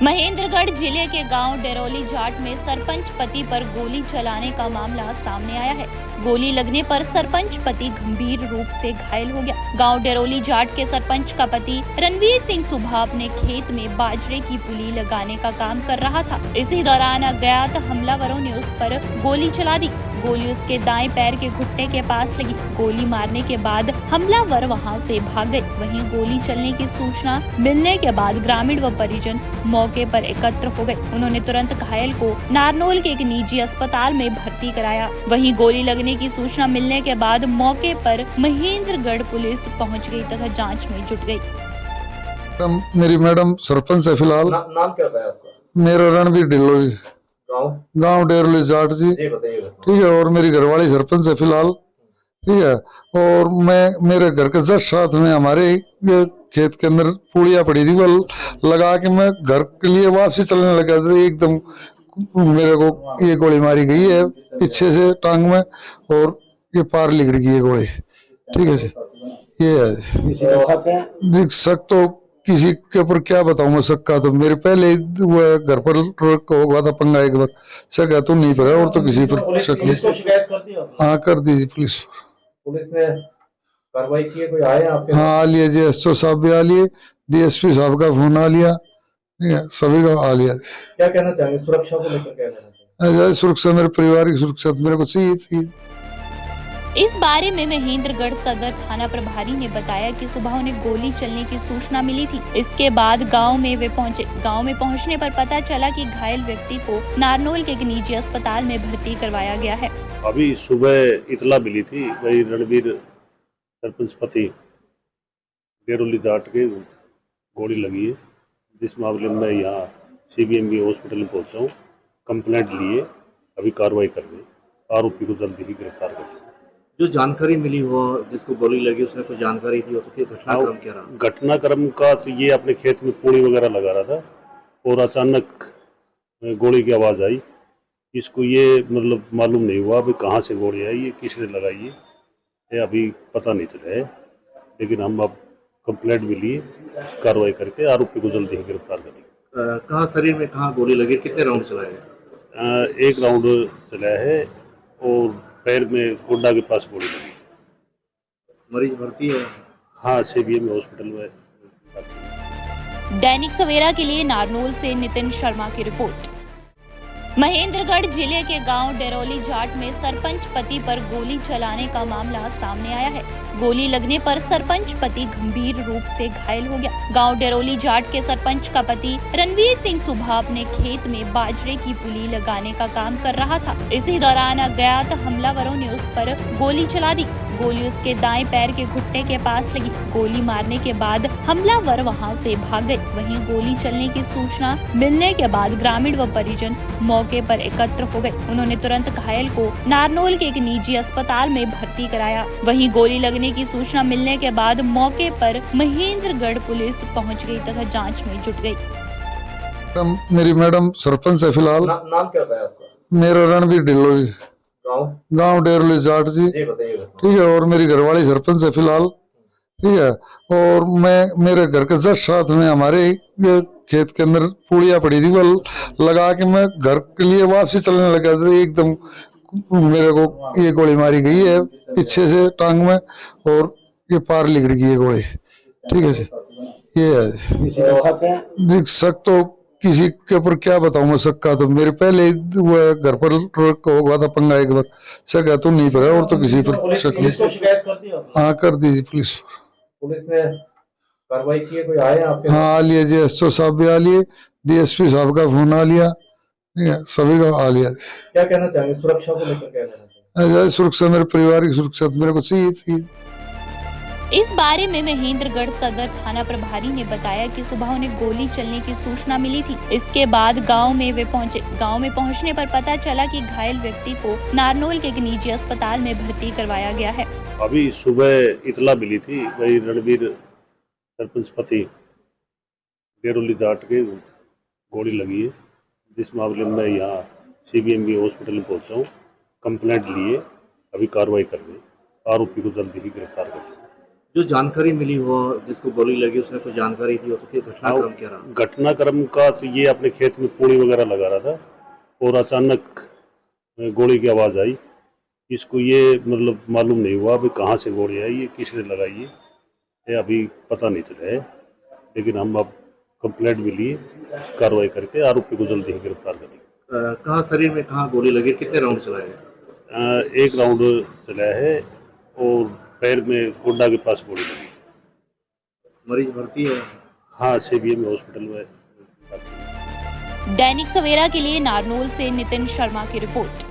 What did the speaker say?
महेंद्रगढ़ जिले के गांव डेरोली जाट में सरपंच पति पर गोली चलाने का मामला सामने आया है। गोली लगने पर सरपंच पति गंभीर रूप से घायल हो गया। गांव डेरोली जाट के सरपंच का पति रणवीर सिंह सुबह अपने खेत में बाजरे की पुली लगाने का काम कर रहा था। इसी दौरान अज्ञात हमलावरों ने उस पर गोली चला दी। गोली उसके दाएं पैर के घुटने के पास लगी। गोली मारने के बाद हमलावर वहां से भाग गए। वहीं गोली चलने की सूचना मिलने के बाद ग्रामीण व परिजन मौके पर एकत्र हो गए। उन्होंने तुरंत घायल को नारनौल के एक निजी अस्पताल में भर्ती कराया। वहीं गोली लगने की सूचना मिलने के बाद मौके पर महेंद्रगढ़ पुलिस पहुंच गई तथा जांच में जुट गई। मेरी मैडम सरपंच है फिलहाल। नाम क्या है आपका? मेरा रणवीर ढिल्लो जी, गांव डेरोली जाट जी। बताइए। ठीक है, और मेरी घरवाली सरपंच है फिलहाल। ठीक है, और मैं मेरे घर के जस्ट साथ में हमारे खेत के अंदर पुड़िया पड़ी थी, वो लगा के मैं घर के लिए वापसी चलने लगा था। एकदम मेरे को ये गोली मारी गई है पीछे से टांग में, और ये पार लिगड़ गई है गोली। ठीक है जी, ये है देख सक तो किसी के ऊपर क्या बताऊं मैं। शक तो मेरे पहले वो घर पर होगा था पंगा एक बार। शक है तो नहीं पड़ा, और तो किसी पर शक नहीं। हाँ, कर दी पुलिस। पुलिस ने कार्रवाई की है? कोई आए आपके? हाँ, आ लिया जी, एसओ साहब भी आ लिए, डीएसपी साहब का फोन आ लिया, सभी का आ लिया। क्या कहना चाहेंगे सुरक्षा को लेकर? क्या कहना चाहेंगे? सुरक्षा, मेरे परिवार की सुरक्षा मेरे को चाहिए। इस बारे में महेंद्रगढ़ सदर थाना प्रभारी ने बताया कि सुबह उन्हें गोली चलने की सूचना मिली थी। इसके बाद गांव में वे पहुंचे। गांव में पहुंचने पर पता चला कि घायल व्यक्ति को नारनौल के एक निजी अस्पताल में भर्ती करवाया गया है। अभी सुबह इतला मिली थी, वही रणवीर सरपंच पति डेरोली जाट के गोली लगी है, जिस मामले में यहाँ CBMB हॉस्पिटल में पहुंचा हूँ। कंप्लेंट लिए, अभी कार्रवाई कर रहे, आरोपी को जल्दी ही गिरफ्तार कर। जो जानकारी मिली हो जिसको गोली लगी उसने कोई जानकारी थी, तो घटनाक्रम क्या रहा? घटनाक्रम का तो ये अपने खेत में पूड़ी वगैरह लगा रहा था, और अचानक गोली की आवाज़ आई। इसको ये मतलब मालूम नहीं हुआ अभी कहाँ से गोली आई है, किसने लगाई है, ये अभी पता नहीं चला है। लेकिन हम अब कंप्लेंट भी लिए, कार्रवाई करके आरोपी को जल्दी ही गिरफ्तार करेंगे। कहाँ शरीर में कहाँ गोली लगी? कितने राउंड चलाए? एक राउंड चलाया है, और पैर में गोड्डा के पास गोली लगी। मरीज भर्ती है? हाँ, CBMB हॉस्पिटल में। दैनिक सवेरा के लिए नारनौल से नितिन शर्मा की रिपोर्ट। महेंद्रगढ़ जिले के गांव डेरोली जाट में सरपंच पति पर गोली चलाने का मामला सामने आया है। गोली लगने पर सरपंच पति गंभीर रूप से घायल हो गया। गांव डेरोली जाट के सरपंच का पति रणवीर सिंह सुबह अपने खेत में बाजरे की पुली लगाने का काम कर रहा था। इसी दौरान अज्ञात हमलावरों ने उस पर गोली चला दी। गोली उसके दाएं पैर के घुटने के पास लगी। गोली मारने के बाद हमलावर वहां से भाग गए। वहीं गोली चलने की सूचना मिलने के बाद ग्रामीण व परिजन मौके पर एकत्र हो गए। उन्होंने तुरंत घायल को नारनौल के एक निजी अस्पताल में भर्ती कराया। वहीं गोली लगने की सूचना मिलने के बाद मौके पर महेंद्रगढ़ पुलिस पहुंच गई तथा जांच में जुट गई। मेरी मैडम सरपंच है फिलहाल। नाम क्या है आपका? मेरा रणवीर ढिल्लो जी, गांव डेरोली जाट जी। बताइए। ठीक है, और मेरी घरवाली सरपंच है फिलहाल। ठीक है, और मैं मेरे घर के जस्ट साथ में हमारे खेत के अंदर पुड़िया पड़ी थी, वो लगा के मैं घर के लिए वापसी चलने लगा था। एकदम मेरे को ये गोली मारी गई है पीछे से टांग में, और ये पार लिगड़ गई है गोली। ठीक है जी, ये है देख सक तो किसी के ऊपर क्या बताऊं मैं। शक तो मेरे पहले वो घर पर होगा था पंगा एक बार। शक है तो नहीं पड़ा, और तो किसी पर शक नहीं। शिकायत कर दी? हाँ, कर दी पुलिस। पुलिस ने कार्रवाई की है? कोई आए आपके? हाँ, आ लिया जी, एसओ साहब भी आ लिए, DSP साहब का फोन आ लिया, सभी का आ लिया। क्या कहना चाहेंगे सुरक्षा को लेकर? क्या कहना चाहेंगे? सुरक्षा, मेरे परिवार की सुरक्षा मेरे को चाहिए। इस बारे में महेंद्रगढ़ सदर थाना प्रभारी ने बताया कि सुबह उन्हें गोली चलने की सूचना मिली थी। इसके बाद गांव में वे पहुंचे। गांव में पहुंचने पर पता चला कि घायल व्यक्ति को नारनौल के एक निजी अस्पताल में भर्ती करवाया गया है। अभी सुबह इतला मिली थी, वही रणवीर सरपंच पति डेरोली जाट के गोली लगी है, जिस मामले में यहाँ CBMB हॉस्पिटल में पहुंचा हूँ। कंप्लेंट लिए, अभी कार्रवाई कर रहे, आरोपी को जल्दी ही गिरफ्तार कर। जो जानकारी मिली हो जिसको गोली लगी उसने कुछ जानकारी थी हो तो क्या घटनाक्रम क्या रहा? घटनाक्रम का तो ये अपने खेत में पूड़ी वगैरह लगा रहा था और अचानक गोली की आवाज़ आई। इसको ये मतलब मालूम नहीं हुआ अभी कहाँ से गोली आई, ये किसने लगाई है, ये अभी पता नहीं चला है। लेकिन हम अब कंप्लेंट भी लिए, कार्रवाई करके आरोपी को जल्दी ही गिरफ्तार करेंगे। कहाँ शरीर में कहाँ गोली लगी, कितने राउंड चलाए? एक राउंड चला है और पैर में गुड्डा के पास गोली लगी। मरीज भर्ती है? हाँ, CBM हॉस्पिटल में। दैनिक सवेरा के लिए नारनौल से नितिन शर्मा की रिपोर्ट।